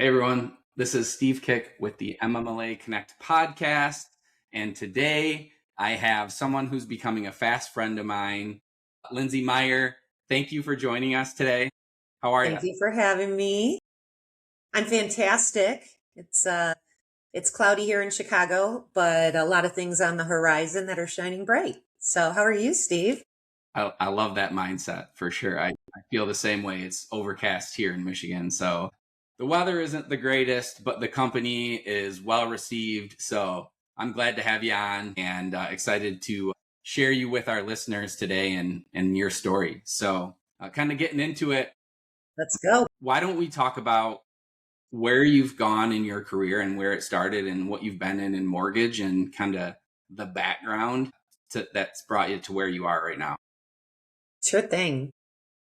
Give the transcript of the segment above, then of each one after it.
Hey everyone, this is Steve Kik with the MMLA Connect podcast. And today I have someone who's becoming a fast friend of mine, Lindsey Meyer. Thank you for joining us today. How are you? Thank you for having me. I'm fantastic. It's cloudy here in Chicago, but a lot of things on the horizon that are shining bright. So how are you, Steve? I love that mindset for sure. I feel the same way. It's overcast here in Michigan. So the weather isn't the greatest, but the company is well received. So I'm glad to have you on and excited to share you with our listeners today and your story. So kind of getting into it, Let's go. why don't we talk about where you've gone in your career and where it started and what you've been in mortgage and kind of the background that's brought you to where you are right now. Sure thing.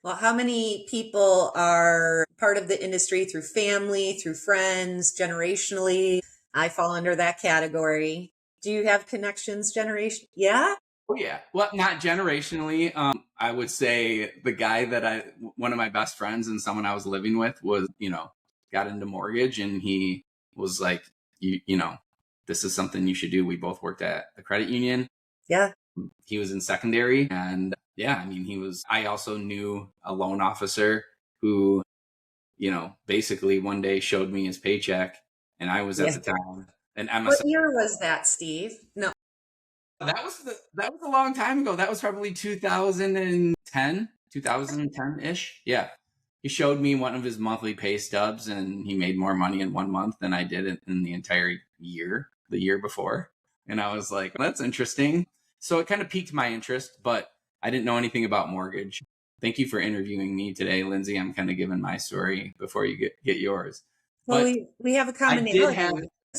Well, how many people are part of the industry through family, through friends, generationally? I fall under that category. Do you have connections generation? Yeah? Oh yeah. Well, not generationally. I would say the guy that one of my best friends and someone I was living with was, got into mortgage and he was like, this is something you should do. We both worked at the credit union. Yeah. He was in secondary and I also knew a loan officer who, basically one day showed me his paycheck and I was at the time an What MSI. year was that, Steve? No. That was a long time ago. That was probably 2010-ish. Yeah. He showed me one of his monthly pay stubs and he made more money in 1 month than I did in the entire year, the year before. And I was like, that's interesting. So it kind of piqued my interest, but I didn't know anything about mortgage. Thank you for interviewing me today, Lindsey. I'm kind of giving my story before you get yours. Well, But we have a I did commonality. have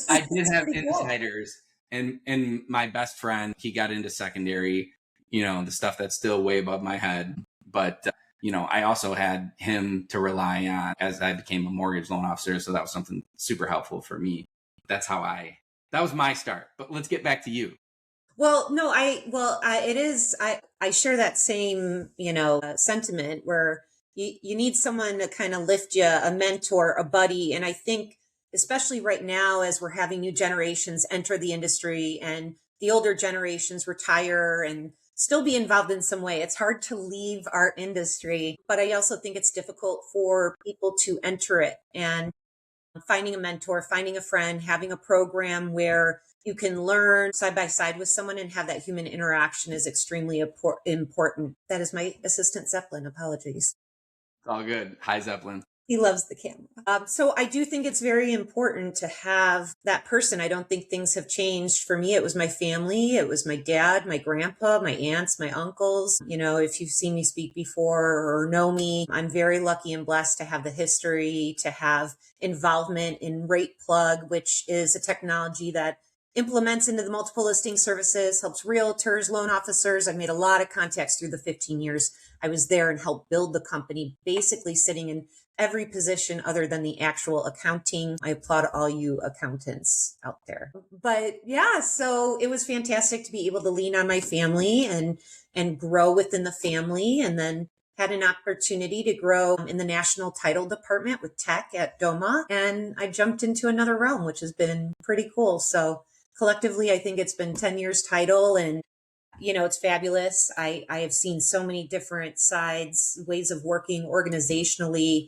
I did It's have pretty cool. insiders, and my best friend, he got into secondary, the stuff that's still way above my head. But I also had him to rely on as I became a mortgage loan officer, so that was something super helpful for me. That was my start. But let's get back to you. Well, no, it is, I share that same, sentiment where you need someone to kind of lift you, a mentor, a buddy. And I think, especially right now, as we're having new generations enter the industry and the older generations retire and still be involved in some way, it's hard to leave our industry. But I also think it's difficult for people to enter it, and finding a mentor, finding a friend, having a program where you can learn side by side with someone and have that human interaction is extremely important. That is my assistant Zeppelin. Apologies. It's all good. Hi, Zeppelin. He loves the camera. So I do think it's very important to have that person. I don't think things have changed. For me, it was my family. It was my dad, my grandpa, my aunts, my uncles. If you've seen me speak before or know me, I'm very lucky and blessed to have the history, to have involvement in Rate Plug, which is a technology that implements into the multiple listing services, helps realtors, loan officers. I've made a lot of contacts through the 15 years I was there and helped build the company, basically sitting in every position other than the actual accounting. I applaud all you accountants out there. But yeah, so it was fantastic to be able to lean on my family and grow within the family, and then had an opportunity to grow in the national title department with tech at Doma. And I jumped into another realm, which has been pretty cool. So collectively, I think it's been 10 years title, and it's fabulous. I have seen so many different sides, ways of working organizationally,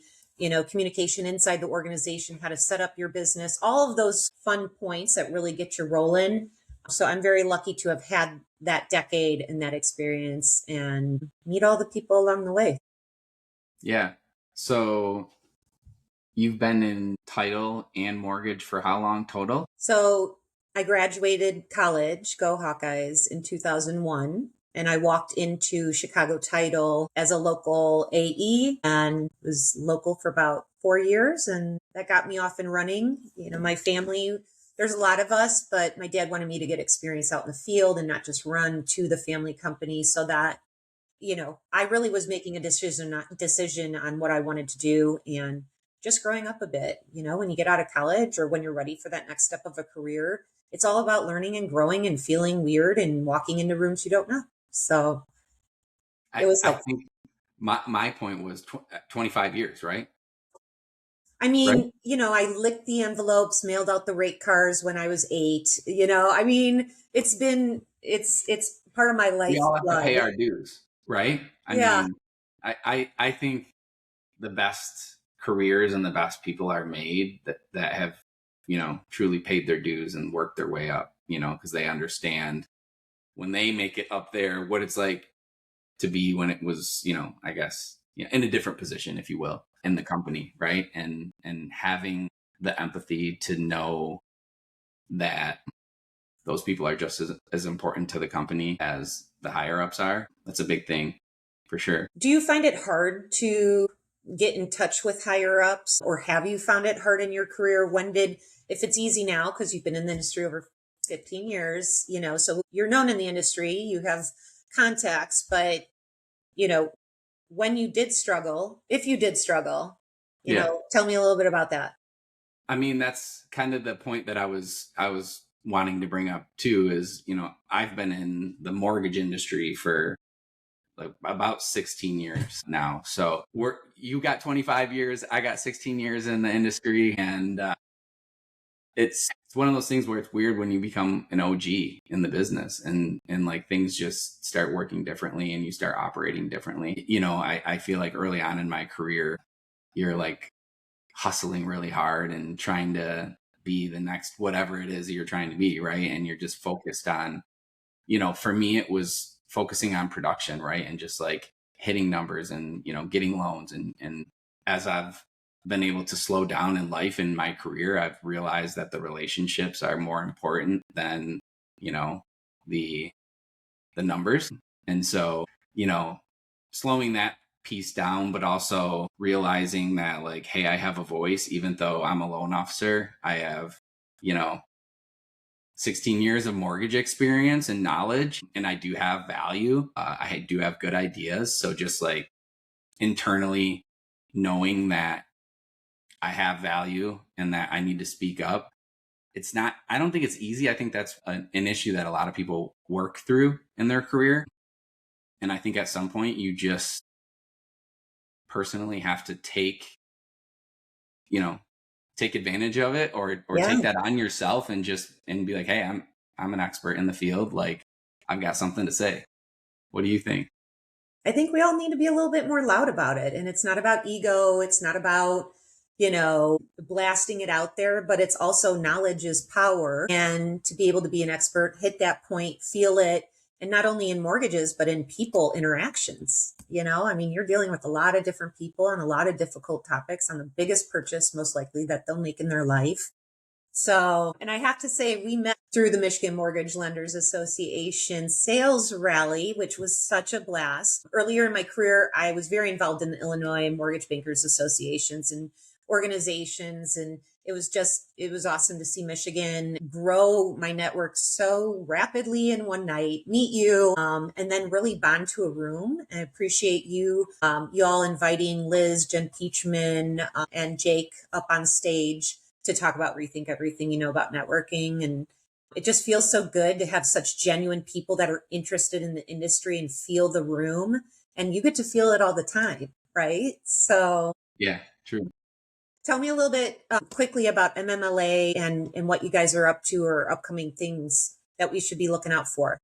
communication inside the organization, how to set up your business, all of those fun points that really get you rolling. So I'm very lucky to have had that decade and that experience and meet all the people along the way. Yeah. So you've been in title and mortgage for how long total? So I graduated college, go Hawkeyes, in 2001. And I walked into Chicago Title as a local AE and was local for about 4 years. And that got me off and running. My family, there's a lot of us, but my dad wanted me to get experience out in the field and not just run to the family company, so that, I really was making a decision on what I wanted to do. And just growing up a bit, when you get out of college or when you're ready for that next step of a career, it's all about learning and growing and feeling weird and walking into rooms you don't know. So it was I helpful. think my point was 25 years, right? I right? mean, I licked the envelopes, mailed out the rate cards when I was 8. I mean, it's part of my We life all have to blood. pay our dues, right? I Yeah. mean, I think the best careers and the best people are made that have, truly paid their dues and worked their way up, because they understand when they make it up there, what it's like to be when it was, I guess, in a different position, if you will, in the company, right? And having the empathy to know that those people are just as important to the company as the higher ups are. That's a big thing for sure. Do you find it hard to get in touch with higher ups, or have you found it hard in your career? If it's easy now, because you've been in the industry over 15 years, so you're known in the industry, you have contacts, but, you know, when you did struggle, if you did struggle, Yeah. tell me a little bit about that. I mean, that's kind of the point that I was wanting to bring up too is, I've been in the mortgage industry for like about 16 years now. So you got 25 years, I got 16 years in the industry, and it's one of those things where it's weird when you become an OG in the business and like things just start working differently and you start operating differently. I feel like early on in my career, you're like hustling really hard and trying to be the next whatever it is that you're trying to be, right? And you're just focused on, for me, it was focusing on production, right? And just like hitting numbers and, getting loans. And as I've been able to slow down in life in my career, I've realized that the relationships are more important than, the numbers. And so, slowing that piece down, but also realizing that like, hey, I have a voice, even though I'm a loan officer, I have, you know, 16 years of mortgage experience and knowledge, and I do have value. I do have good ideas. So just like internally knowing that I have value and that I need to speak up. I don't think it's easy. I think that's an issue that a lot of people work through in their career. And I think at some point you just personally have to you know, take advantage of it or Yeah. take that on yourself and be like, hey, I'm an expert in the field. Like I've got something to say. What do you think? I think we all need to be a little bit more loud about it. And it's not about ego. It's not about, blasting it out there, but it's also knowledge is power. And to be able to be an expert, hit that point, feel it. And not only in mortgages, but in people interactions. I mean, you're dealing with a lot of different people on a lot of difficult topics on the biggest purchase, most likely, that they'll make in their life. So, and I have to say, we met through the Michigan Mortgage Lenders Association sales rally, which was such a blast. Earlier in my career, I was very involved in the Illinois Mortgage Bankers Associations and organizations. And it was awesome to see Michigan grow my network so rapidly in one night, meet you, and then really bond to a room. And I appreciate you all inviting Liz, Jen Peachman, and Jake up on stage to talk about Rethink Everything you know about networking. And it just feels so good to have such genuine people that are interested in the industry and feel the room. And you get to feel it all the time, right? So Yeah, true. tell me a little bit quickly about MMLA and what you guys are up to or upcoming things that we should be looking out for.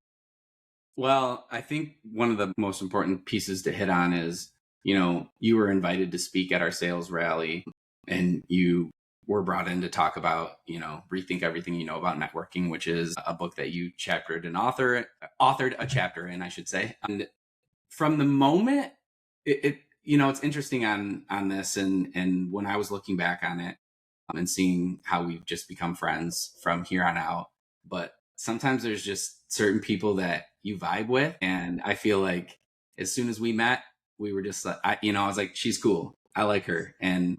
Well, I think one of the most important pieces to hit on is, you were invited to speak at our sales rally and you were brought in to talk about, Rethink Everything You Know About Networking, which is a book that you chaptered and authored a chapter in, I should say. And from the moment it's interesting on this and when I was looking back on it and seeing how we've just become friends from here on out. But sometimes there's just certain people that you vibe with. And I feel like as soon as we met, we were just like, I was like, she's cool. I like her. And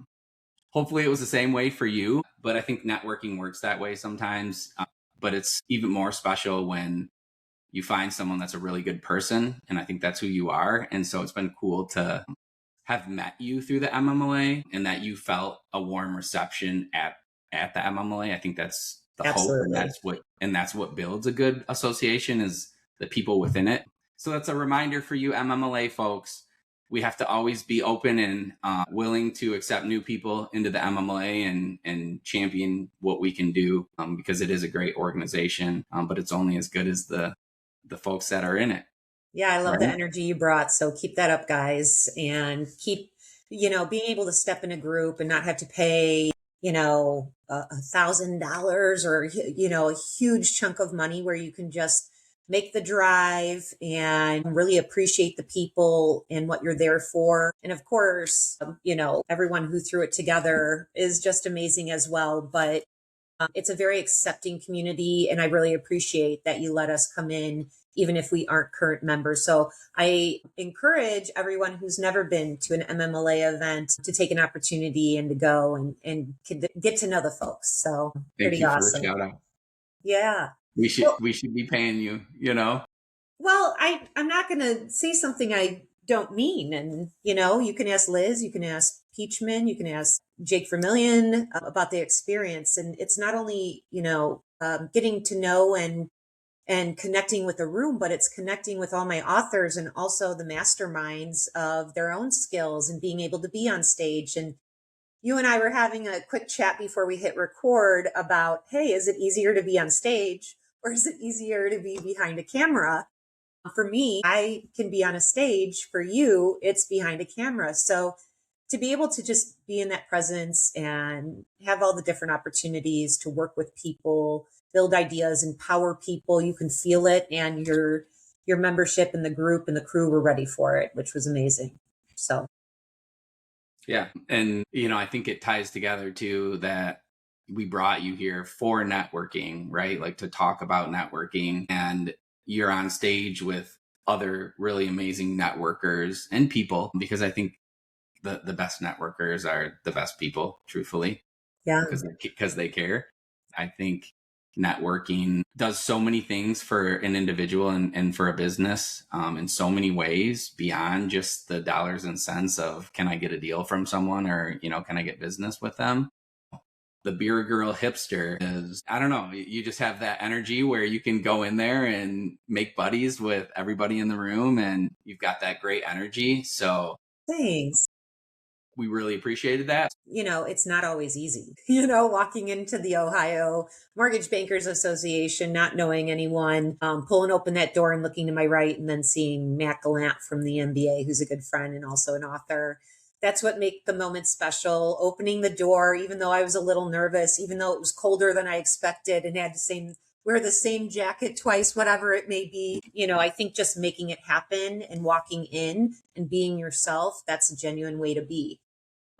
hopefully it was the same way for you. But I think networking works that way sometimes. But it's even more special when you find someone that's a really good person. And I think that's who you are. And so it's been cool to have met you through the MMLA and that you felt a warm reception at the MMLA. I think that's the hope, and Absolutely. that's what builds a good association is the people within it. So that's a reminder for you MMLA folks. we have to always be open and willing to accept new people into the MMLA and champion what we can do, because it is a great organization, but it's only as good as the folks that are in it. Yeah, I love the Right? energy you brought. So keep that up, guys, and keep, being able to step in a group and not have to pay, $1,000 or, a huge chunk of money where you can just make the drive and really appreciate the people and what you're there for. And of course, everyone who threw it together is just amazing as well. But it's a very accepting community, and I really appreciate that you let us come in, even if we aren't current members. So I encourage everyone who's never been to an MMLA event to take an opportunity and to go and get to know the folks. So Thank pretty you for the awesome. shout out. Yeah. We should Well, we should be paying you, you know? well, I'm not going to say something I don't mean. And, you can ask Liz, you can ask Peachman, you can ask Jake Vermillion about the experience. And it's not only, getting to know and connecting with the room, but it's connecting with all my authors and also the masterminds of their own skills and being able to be on stage. And you and I were having a quick chat before we hit record about, hey, is it easier to be on stage or is it easier to be behind a camera? For me, I can be on a stage. For you, it's behind a camera. So to be able to just be in that presence and have all the different opportunities to work with people, build ideas, empower people, you can feel it, and your membership and the group and the crew were ready for it, which was amazing. So Yeah. And, I think it ties together too that we brought you here for networking, right? Like to talk about networking, and you're on stage with other really amazing networkers and people, because I think the best networkers are the best people, truthfully, yeah, because they care. I think networking does so many things for an individual and for a business, in so many ways beyond just the dollars and cents of, can I get a deal from someone, or, can I get business with them? The beer girl hipster is, I don't know, you just have that energy where you can go in there and make buddies with everybody in the room, and you've got that great energy. So thanks. we really appreciated that. It's not always easy, walking into the Ohio Mortgage Bankers Association, not knowing anyone, pulling open that door and looking to my right and then seeing Matt Gallant from the MBA, who's a good friend and also an author. That's what made the moment special. Opening the door, even though I was a little nervous, even though it was colder than I expected and had to wear the same jacket twice, whatever it may be. I think just making it happen and walking in and being yourself, that's a genuine way to be.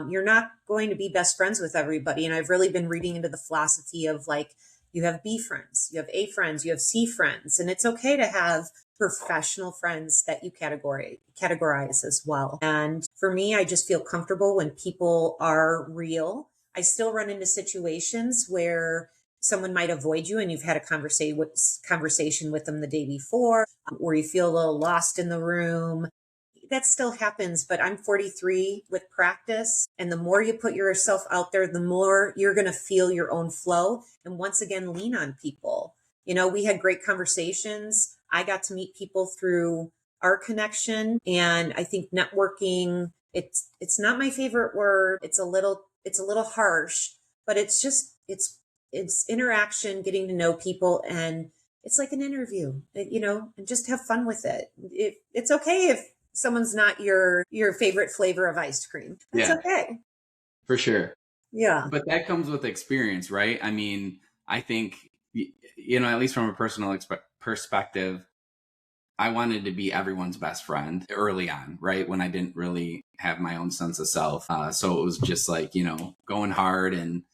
You're not going to be best friends with everybody. And I've really been reading into the philosophy of, like, you have B friends, you have A friends, you have C friends, and it's okay to have professional friends that you categorize as well. And for me, I just feel comfortable when people are real. I still run into situations where someone might avoid you and you've had a conversation with them the day before, or you feel a little lost in the room. That still happens, but I'm 43 with practice. And the more you put yourself out there, the more you're going to feel your own flow. And once again, lean on people. We had great conversations. I got to meet people through our connection. And I think networking, it's not my favorite word. It's a little harsh, but it's interaction, getting to know people, and it's like an interview, and just have fun with it. It's okay if someone's not your favorite flavor of ice cream. That's okay. For sure. Yeah. But that comes with experience, right? I mean, I think, at least from a personal perspective, I wanted to be everyone's best friend early on, right? When I didn't really have my own sense of self. So it was just like, going hard and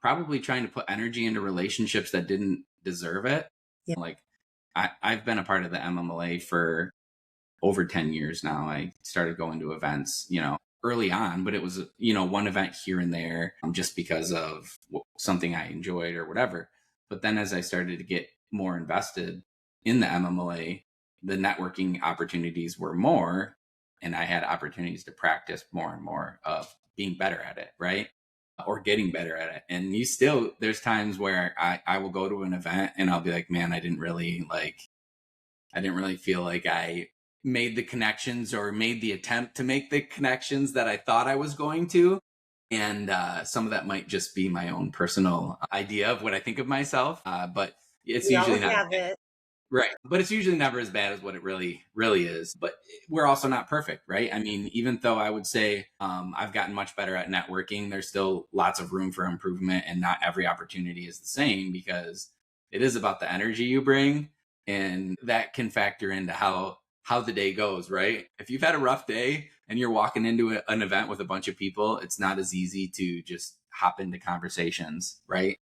probably trying to put energy into relationships that didn't deserve it. Yeah. Like I've been a part of the MMLA for over 10 years now. I started going to events, early on, but it was, one event here and there, just because of something I enjoyed or whatever. But then as I started to get more invested in the MMLA, the networking opportunities were more, and I had opportunities to practice more and more of being better at it, right? Or getting better at it. And there's times where I will go to an event and I'll be like, man, I didn't really feel like I made the connections or made the attempt to make the connections that I thought I was going to. And some of that might just be my own personal idea of what I think of myself. But it's We all usually not have it. right. But it's usually never as bad as what it really is. But we're also not perfect, right? I mean, even though I would say I've gotten much better at networking, there's still lots of room for improvement, and not every opportunity is the same, because it is about the energy you bring, and that can factor into how the day goes, right? If you've had a rough day and you're walking into an event with a bunch of people, it's not as easy to just hop into conversations, right?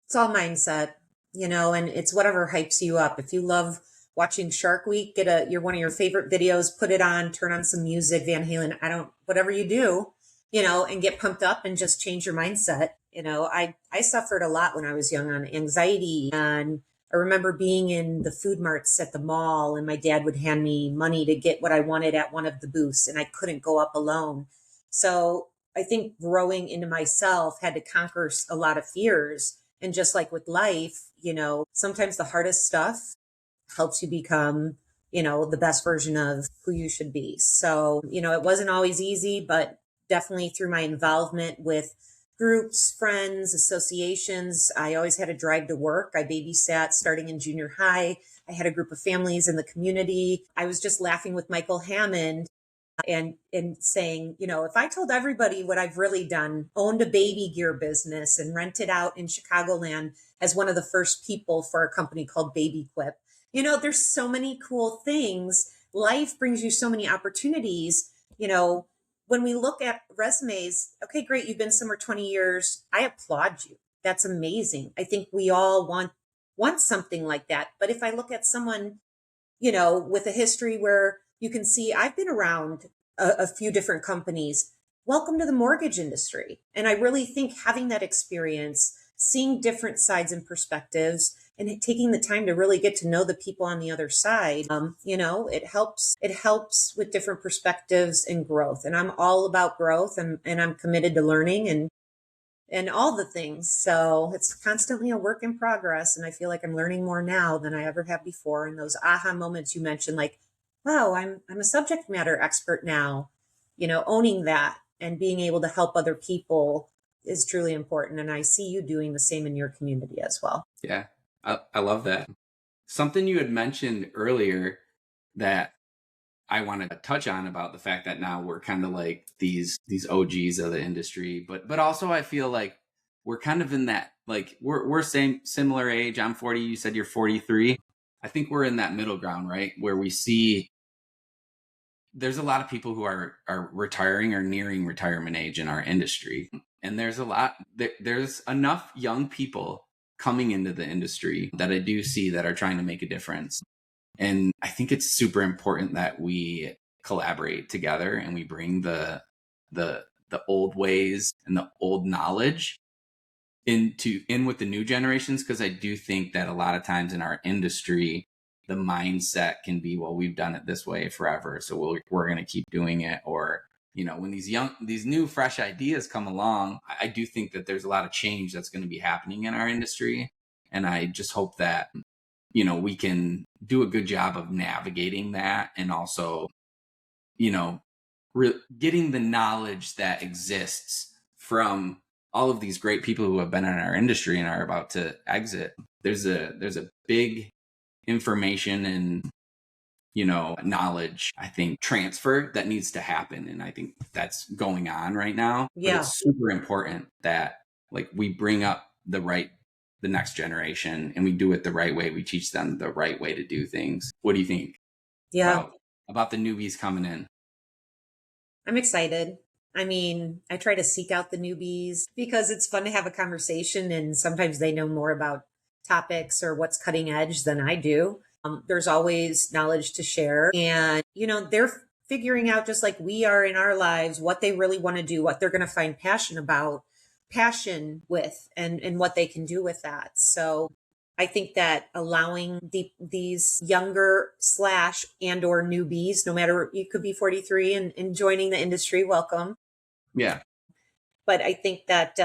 It's all mindset, and it's whatever hypes you up. If you love watching Shark Week, you're one of your favorite videos, put it on, turn on some music, Van Halen, whatever you do, and get pumped up and just change your mindset. I suffered a lot when I was young on anxiety, and I remember being in the food marts at the mall, and my dad would hand me money to get what I wanted at one of the booths, and I couldn't go up alone. So I think growing into myself had to conquer a lot of fears. And just like with life, sometimes the hardest stuff helps you become, the best version of who you should be. So, it wasn't always easy, but definitely through my involvement with groups, friends, associations, I always had a drive to work. I babysat starting in junior high. I had a group of families in the community. I was just laughing with Michael Hammond and saying, if I told everybody what I've really done, owned a baby gear business and rented out in Chicagoland as one of the first people for a company called Baby Quip. There's so many cool things. Life brings you so many opportunities. When we look at resumes, okay, great, you've been somewhere 20 years. I applaud you. That's amazing. I think we all want something like that. But if I look at someone, with a history where you can see I've been around a few different companies. Welcome to the mortgage industry. And I really think having that experience, seeing different sides and perspectives, and taking the time to really get to know the people on the other side, it helps. It helps with different perspectives and growth. And I'm all about growth, and I'm committed to learning and all the things. So it's constantly a work in progress. And I feel like I'm learning more now than I ever have before. And those aha moments you mentioned, like, wow, I'm a subject matter expert now, owning that and being able to help other people is truly important. And I see you doing the same in your community as well. Yeah, I love that. Something you had mentioned earlier that I wanted to touch on, about the fact that now we're kind of like these OGs of the industry, but also I feel like we're kind of in that, like we're similar age. I'm 40. You said you're 43. I think we're in that middle ground, right? Where we see there's a lot of people who are retiring or nearing retirement age in our industry. And there's enough young people coming into the industry that I do see that are trying to make a difference. And I think it's super important that we collaborate together and we bring the old ways and the old knowledge in with the new generations. Because I do think that a lot of times in our industry, the mindset can be, well, we've done it this way forever, so we're going to keep doing it. Or, when these new fresh ideas come along, I do think that there's a lot of change that's going to be happening in our industry. And I just hope that, we can do a good job of navigating that, and also, getting the knowledge that exists from all of these great people who have been in our industry and are about to exit. There's a big information and knowledge, I think, transfer that needs to happen, and I think that's going on right now. Yeah. But it's super important that, like, we bring up the next generation and we do it the right way. We teach them the right way to do things. What do you think? Yeah. About the newbies coming in? I'm excited. I mean, I try to seek out the newbies because it's fun to have a conversation, and sometimes they know more about topics or what's cutting edge than I do. There's always knowledge to share, and they're figuring out, just like we are in our lives, what they really want to do, what they're going to find passion with, and what they can do with that. So I think that allowing these younger / and or newbies, no matter, you could be 43 and joining the industry, welcome. Yeah. But I think that,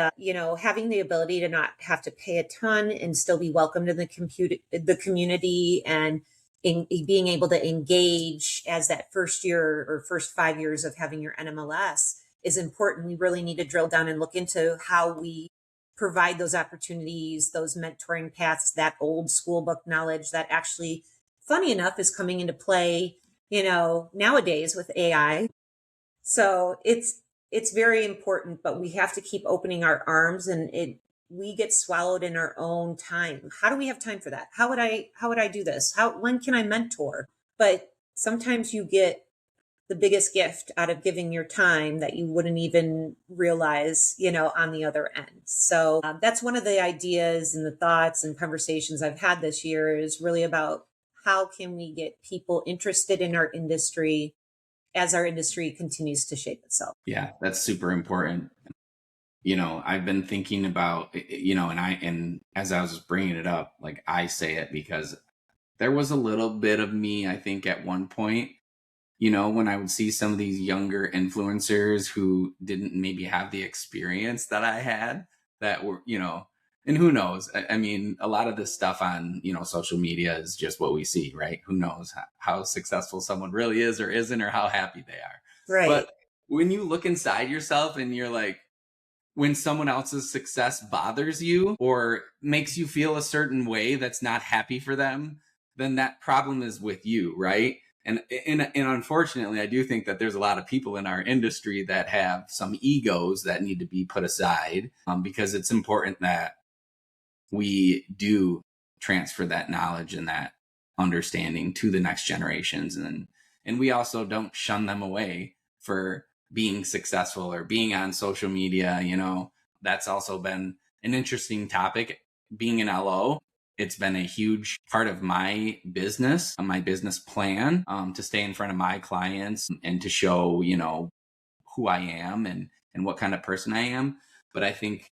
having the ability to not have to pay a ton and still be welcomed in the community, and being able to engage as that first year or first 5 years of having your NMLS is important. We really need to drill down and look into how we provide those opportunities, those mentoring paths, that old school book knowledge that actually, funny enough, is coming into play, nowadays with AI. So it's very important, but we have to keep opening our arms, and we get swallowed in our own time. How do we have time for that? How would I do this? When can I mentor? But sometimes you get the biggest gift out of giving your time that you wouldn't even realize, on the other end. So that's one of the ideas and the thoughts and conversations I've had this year, is really about how can we get people interested in our industry as our industry continues to shape itself. Yeah, that's super important. I've been thinking about, and as I was bringing it up, like, I say it because there was a little bit of me, I think, at one point, when I would see some of these younger influencers who didn't maybe have the experience that I had, that were, and who knows? I mean, a lot of this stuff on, social media is just what we see, right? Who knows how successful someone really is or isn't, or how happy they are. Right. But when you look inside yourself and you're like, when someone else's success bothers you or makes you feel a certain way that's not happy for them, then that problem is with you, right? And unfortunately, I do think that there's a lot of people in our industry that have some egos that need to be put aside, because it's important that we do transfer that knowledge and that understanding to the next generations. And we also don't shun them away for being successful or being on social media. That's also been an interesting topic. Being an LO, it's been a huge part of my business plan, to stay in front of my clients and to show, who I am and what kind of person I am. But I think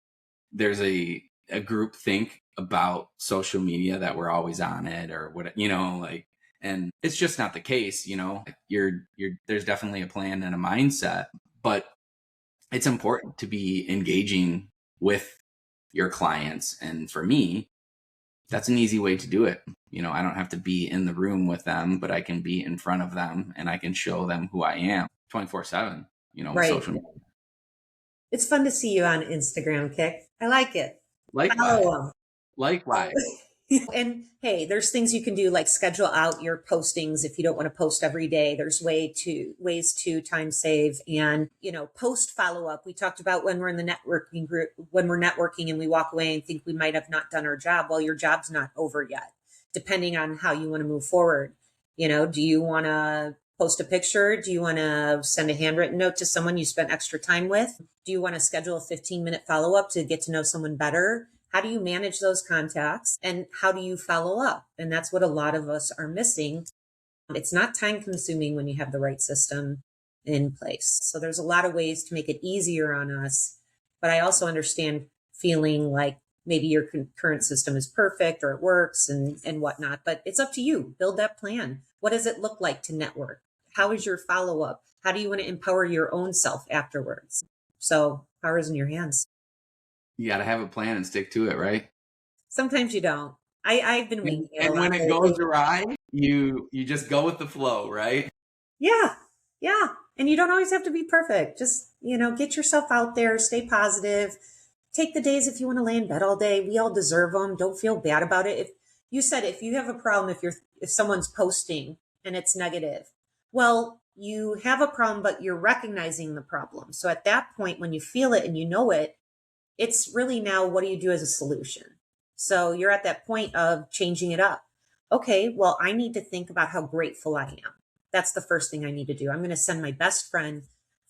there's a group think about social media that we're always on it, or what, and it's just not the case. There's definitely a plan and a mindset, but it's important to be engaging with your clients. And for me, that's an easy way to do it. I don't have to be in the room with them, but I can be in front of them and I can show them who I am 24/7, with Right. social media. It's fun to see you on Instagram, Kik. I like it. Likewise. And hey, there's things you can do, like schedule out your postings if you don't want to post every day. There's ways to time save and, post follow up. We talked about when we're in the networking group, when we're networking and we walk away and think we might have not done our job. Well, your job's not over yet, depending on how you want to move forward. Do you want to post a picture? Do you want to send a handwritten note to someone you spent extra time with? Do you want to schedule a 15-minute follow up to get to know someone better? How do you manage those contacts and how do you follow up? And that's what a lot of us are missing. It's not time consuming when you have the right system in place. So there's a lot of ways to make it easier on us. But I also understand feeling like maybe your current system is perfect or it works and whatnot, but it's up to you. Build that plan. What does it look like to network? How is your follow up? How do you want to empower your own self afterwards? So power is in your hands. You got to have a plan and stick to it, right? Sometimes you don't. I've been winging it. And when it goes awry, you just go with the flow, right? Yeah. And you don't always have to be perfect. Just, get yourself out there, stay positive. Take the days if you want to lay in bed all day. We all deserve them. Don't feel bad about it. If you have a problem, if someone's posting and it's negative, well, you have a problem, but you're recognizing the problem. So at that point, when you feel it and you know it, it's really now, what do you do as a solution? So you're at that point of changing it up. Okay, well, I need to think about how grateful I am. That's the first thing I need to do. I'm going to send my best friend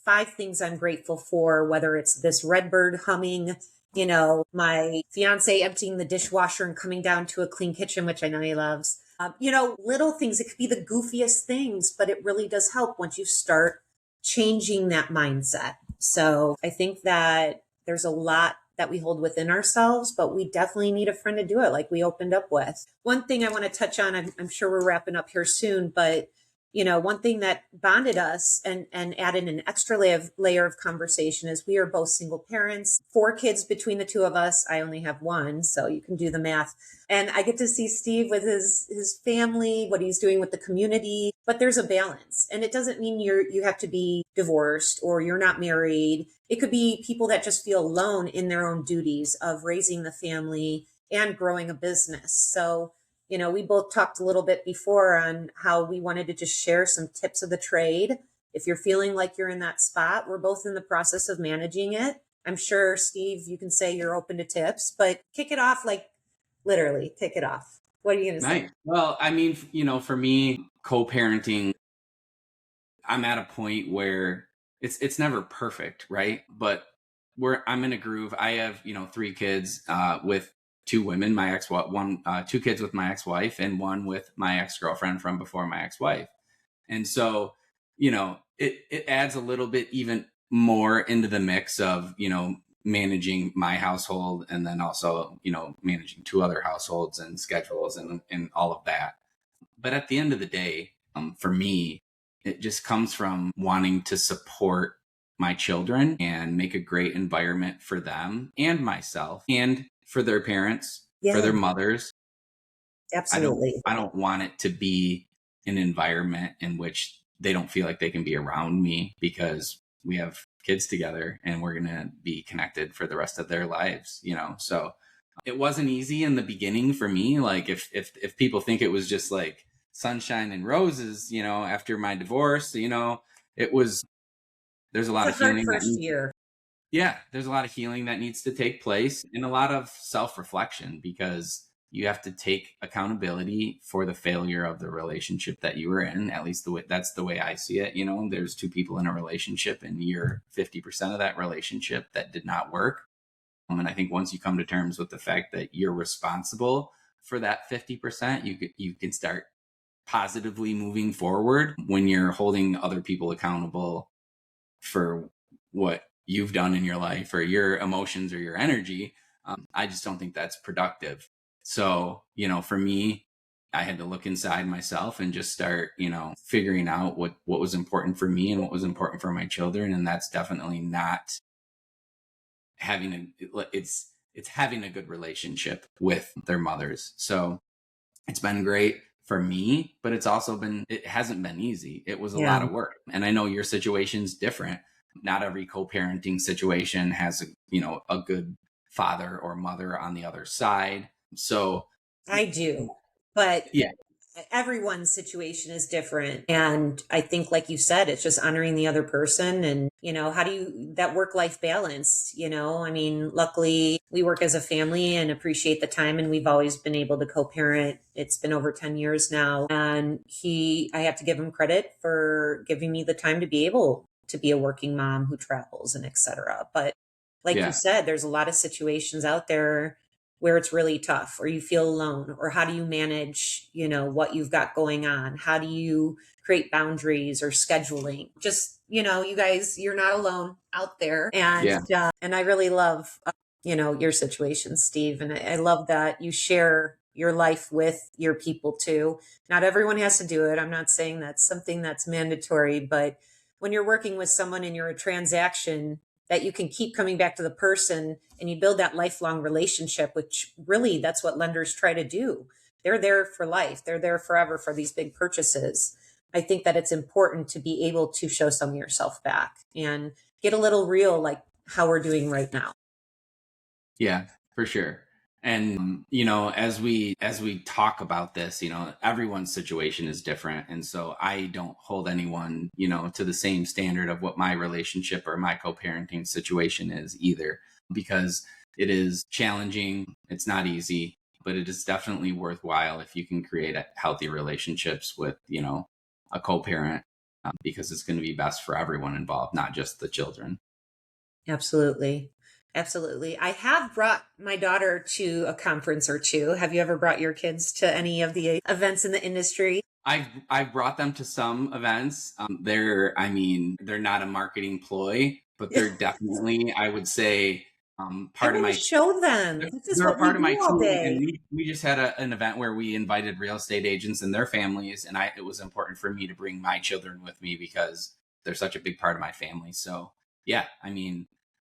5 things I'm grateful for, whether it's this red bird humming, my fiance emptying the dishwasher and coming down to a clean kitchen, which I know he loves. Little things. It could be the goofiest things, but it really does help once you start changing that mindset. So I think that there's a lot that we hold within ourselves, but we definitely need a friend to do it, like we opened up with. One thing I want to touch on, I'm sure we're wrapping up here soon, but one thing that bonded us and added an extra layer of conversation is we are both single parents, 4 kids between the two of us. I only have one, so you can do the math. And I get to see Steve with his family, what he's doing with the community, but there's a balance. And it doesn't mean you have to be divorced or you're not married. It could be people that just feel alone in their own duties of raising the family and growing a business. So we both talked a little bit before on how we wanted to just share some tips of the trade. If you're feeling like you're in that spot, we're both in the process of managing it. I'm sure, Steve, you can say you're open to tips, but kick it off, like literally kick it off. What are you going to say? Well, I mean, for me, co-parenting, I'm at a point where it's never perfect, right? But I'm in a groove. I have, 3 kids with 2 women, my ex, 2 kids with my ex-wife and 1 with my ex-girlfriend from before my ex-wife. And so, it adds a little bit even more into the mix of, managing my household and then also, managing 2 other households and schedules and all of that. But at the end of the day, for me, it just comes from wanting to support my children and make a great environment for them and myself and for their parents, for their mothers. Absolutely. I don't want it to be an environment in which they don't feel like they can be around me because we have kids together and we're going to be connected for the rest of their lives, So it wasn't easy in the beginning for me. Like if people think it was just like sunshine and roses, after my divorce, it was, there's a lot of healing. First year. Yeah, there's a lot of healing that needs to take place and a lot of self-reflection because you have to take accountability for the failure of the relationship that you were in. At least that's the way I see it. There's 2 people in a relationship and you're 50% of that relationship that did not work. And I think once you come to terms with the fact that you're responsible for that 50%, you can start positively moving forward when you're holding other people accountable for what you've done in your life or your emotions or your energy. I just don't think that's productive. So, for me, I had to look inside myself and just start, figuring out what was important for me and what was important for my children. And that's definitely not it's having a good relationship with their mothers. So it's been great for me, but it hasn't been easy. It was a lot of work. And I know your situation's different. Not every co-parenting situation has a good father or mother on the other side. So I do, but yeah, everyone's situation is different. And I think, like you said, it's just honoring the other person and, how do that work-life balance, I mean, luckily we work as a family and appreciate the time and we've always been able to co-parent. It's been over 10 years now. And I have to give him credit for giving me the time to be able to be a working mom who travels and et cetera. But like you said, there's a lot of situations out there where it's really tough or you feel alone, or how do you manage, what you've got going on? How do you create boundaries or scheduling? Just, you guys, you're not alone out there. And, and I really love, your situation, Steve. And I love that you share your life with your people too. Not everyone has to do it. I'm not saying that's something that's mandatory, but when you're working with someone and you're a transaction, that you can keep coming back to the person and you build that lifelong relationship, which really that's what lenders try to do. They're there for life. They're there forever for these big purchases. I think that it's important to be able to show some of yourself back and get a little real, like how we're doing right now. Yeah, for sure. And, as we talk about this, everyone's situation is different. And so I don't hold anyone, to the same standard of what my relationship or my co-parenting situation is either, because it is challenging. It's not easy, but it is definitely worthwhile if you can create healthy relationships with, a co-parent, because it's going to be best for everyone involved, not just the children. Absolutely. Absolutely. I have brought my daughter to a conference or 2. Have you ever brought your kids to any of the events in the industry? I've brought them to some events. They're not a marketing ploy, but they're definitely, I would say, I Part of want to my show them. This is they're a what we part of my do all team, and day. we just had an event where we invited real estate agents and their families, and it was important for me to bring my children with me because they're such a big part of my family. So yeah, I mean,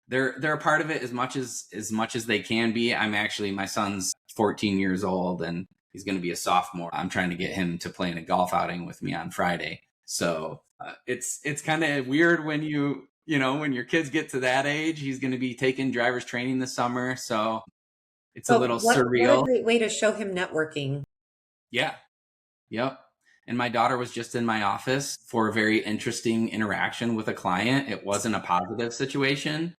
they're a part of it as much as they can be. I'm actually, my son's 14 years old and he's going to be a sophomore. I'm trying to get him to play in a golf outing with me on Friday. So it's kind of weird when when your kids get to that age. He's going to be taking driver's training this summer, so it's a But little what a surreal. great way to show him networking. Yeah. Yep. And my daughter was just in my office for a very interesting interaction with a client. It wasn't a positive situation,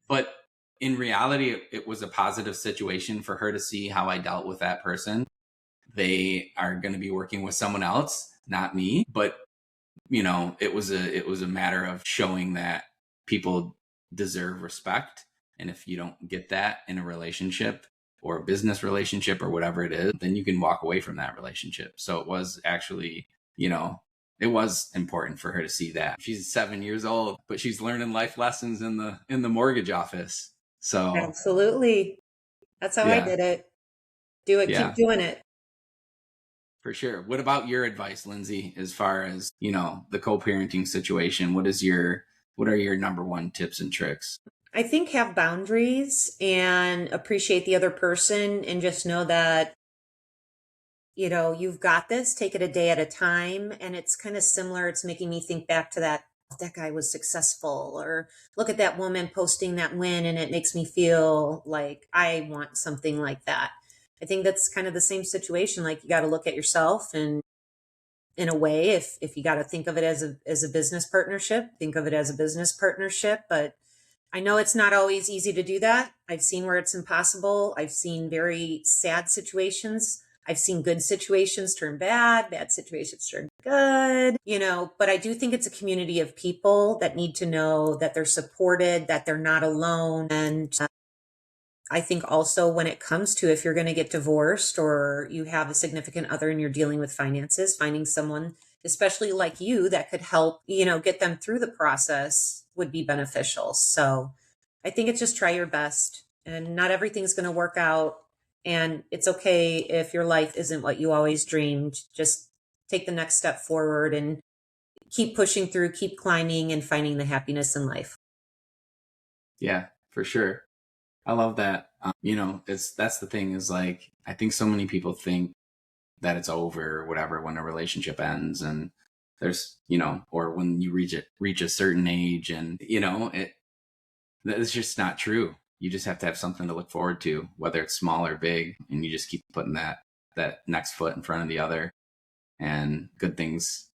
but in reality, it was a positive situation for her to see how I dealt with that person. They are going to be working with someone else, not me, but it was a matter of showing that people deserve respect. And if you don't get that in a relationship or a business relationship or whatever it is, then you can walk away from that relationship. So it was actually, it was important for her to see that. She's 7 years old, but she's learning life lessons in the mortgage office. So Absolutely. That's how I yeah, did it. Do it, keep yeah, doing it. for sure. What about your advice, Lindsey, as far as, the co-parenting situation? What are your number one tips and tricks? I think have boundaries and appreciate the other person and just know that, you've got this, take it a day at a time. And it's kind of similar. It's making me think back to that guy was successful, or look at that woman posting that win. And it makes me feel like I want something like that. I think that's kind of the same situation. Like you got to look at yourself, and in a way, if you got to think of it as a business partnership, think of it as a business partnership. But I know it's not always easy to do that. I've seen where it's impossible. I've seen very sad situations. I've seen good situations turn bad, bad situations turn good, but I do think it's a community of people that need to know that they're supported, that they're not alone. And I think also when it comes to, if you're going to get divorced or you have a significant other and you're dealing with finances, finding someone, especially like you, that could help, get them through the process would be beneficial. So I think it's just try your best, and not everything's going to work out. And it's okay if your life isn't what you always dreamed. Just take the next step forward and keep pushing through, keep climbing, and finding the happiness in life. Yeah, for sure. I love that. That's the thing, is like, I think so many people think that it's over or whatever when a relationship ends, and there's, or when you reach a certain age, and that's just not true. You just have to have something to look forward to, whether it's small or big, and you just keep putting that next foot in front of the other, and good things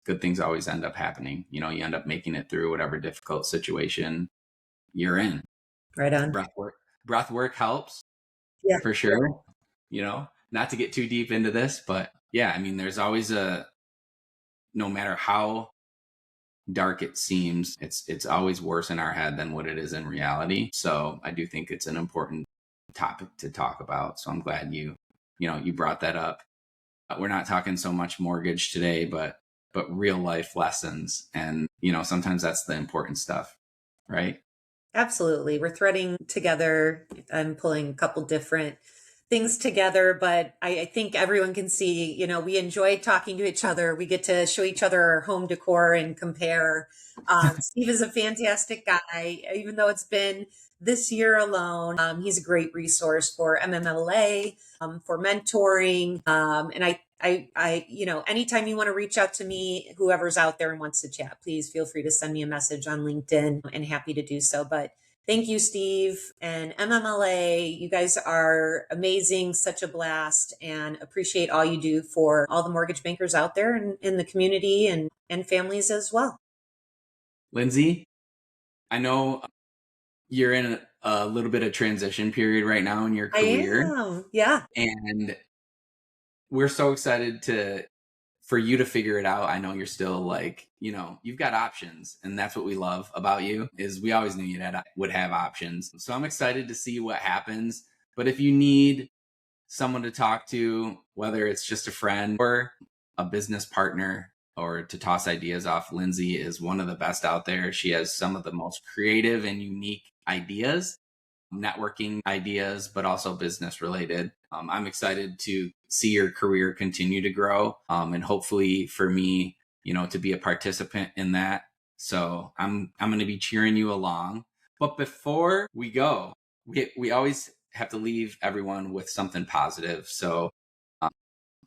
always end up happening. You end up making it through whatever difficult situation you're in. Right on. Breath work helps Yeah. for sure. Not to get too deep into this, but yeah, I mean, there's always no matter how dark it seems, it's always worse in our head than what it is in reality. So I do think it's an important topic to talk about. So I'm glad you brought that up. We're not talking so much mortgage today, but real life lessons. And, sometimes that's the important stuff, right? Absolutely. We're threading together. I'm pulling a couple different things together, but I think everyone can see, we enjoy talking to each other. We get to show each other our home decor and compare. Steve is a fantastic guy, even though it's been this year alone. He's a great resource for MMLA, for mentoring. And anytime you want to reach out to me, whoever's out there and wants to chat, please feel free to send me a message on LinkedIn, and happy to do so. But thank you, Steve and MMLA. You guys are amazing, such a blast, and appreciate all you do for all the mortgage bankers out there and in the community, and families as well. Lindsey, I know you're in a little bit of transition period right now in your I career, am. Yeah. and we're so excited for you to figure it out. I know you're still like, you've got options, and that's what we love about you, is we always knew you would have options. So I'm excited to see what happens. But if you need someone to talk to, whether it's just a friend or a business partner, or to toss ideas off, Lindsey is one of the best out there. She has some of the most creative and unique ideas. networking ideas, but also business related. I'm excited to see your career continue to grow, and hopefully for me, to be a participant in that. So I'm going to be cheering you along. But before we go, we always have to leave everyone with something positive. So,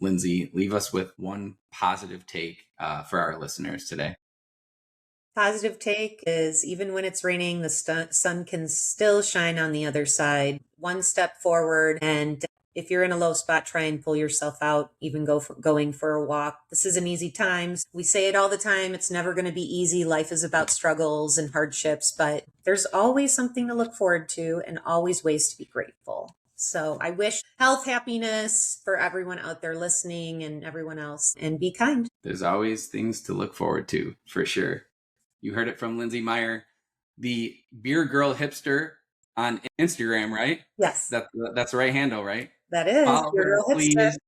Lindsey, leave us with one positive take for our listeners today. Positive take is even when it's raining, the sun can still shine on the other side. One step forward, and if you're in a low spot, try and pull yourself out, even going for a walk. This isn't easy times. We say it all the time. It's never going to be easy. Life is about struggles and hardships, but there's always something to look forward to and always ways to be grateful. So I wish health, happiness for everyone out there listening and everyone else, and be kind. There's always things to look forward to, for sure. You heard it from Lindsey Meyer, the Beer Girl Hipster on Instagram, right? Yes. That's the right handle, right? That is. Follow her, please.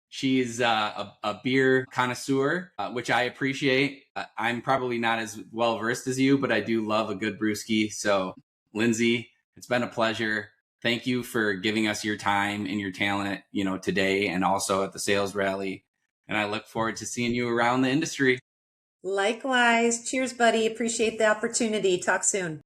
She's a beer connoisseur, which I appreciate. I'm probably not as well versed as you, but I do love a good brewski. So, Lindsey, it's been a pleasure. Thank you for giving us your time and your talent, today and also at the sales rally. And I look forward to seeing you around the industry. Likewise. Cheers, buddy. Appreciate the opportunity. Talk soon.